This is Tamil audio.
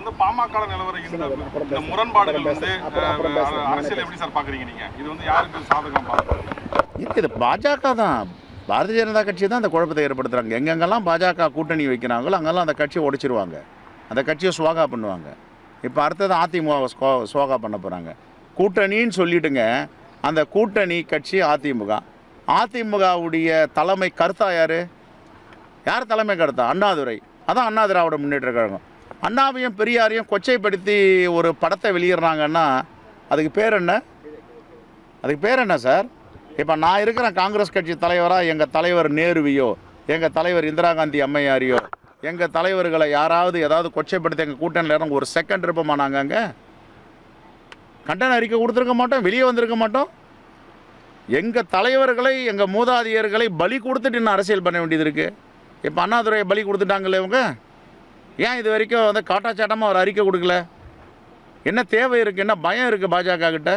வந்து பாமக நிலவர இந்த முரண்பாடுகள் வந்து அரசியல் எப்படி சார் பாக்குறீங்க நீங்க? இது வந்து யாருக்கு சாதகம் பாக்குறீங்க? இது பாஜக தான், பாரதிய ஜனதா கட்சி தான் அந்த குழப்பத்தை ஏற்படுத்துகிறாங்க. எங்கெங்கெல்லாம் பாஜக கூட்டணி வைக்கிறாங்களோ அங்கெல்லாம் அந்த கட்சியை உடைச்சிருவாங்க, அந்த கட்சியை சுவாகா பண்ணுவாங்க. இப்போ அடுத்தது அதிமுகவை சுவாகா பண்ண போகிறாங்க. கூட்டணின்னு சொல்லிட்டுங்க, அந்த கூட்டணி கட்சி அதிமுக. அதிமுகவுடைய தலைமை கருத்தா யார் தலைமை கருத்தா? அண்ணாதுரை. அதான் அண்ணா திராவிட முன்னேற்ற கழகம். அண்ணாவையும் பெரியாரையும் கொச்சைப்படுத்தி ஒரு படத்தை வெளியிடுறாங்கன்னா அதுக்கு பேர் என்ன? அதுக்கு பேர் என்ன சார்? இப்போ நான் இருக்கிறேன் காங்கிரஸ் கட்சி தலைவராக, எங்கள் தலைவர் நேருவையோ, எங்கள் தலைவர் இந்திரா காந்தி அம்மையாரையோ, எங்கள் தலைவர்களை யாராவது ஏதாவது கொச்சைப்படுத்தி எங்கள் கூட்டணியில் இறங்க ஒரு செகண்ட் இருப்போமா? நாங்கள் அங்கே கண்டன அறிக்கை கொடுத்துருக்க மாட்டோம், வெளியே வந்திருக்க மாட்டோம். எங்கள் தலைவர்களை, எங்கள் மூதாதையர்களை பலி கொடுத்துட்டு இன்னும் அரசியல் பண்ண வேண்டியது இருக்குது. இப்போ அண்ணாதுரையை பலி கொடுத்துட்டாங்களே இவங்க. ஏன் இது வரைக்கும் வந்து காட்டாச்சாட்டமாக ஒரு அறிக்கை கொடுக்கல? என்ன தேவை இருக்குது? என்ன பயம் இருக்குது பாஜக கிட்ட?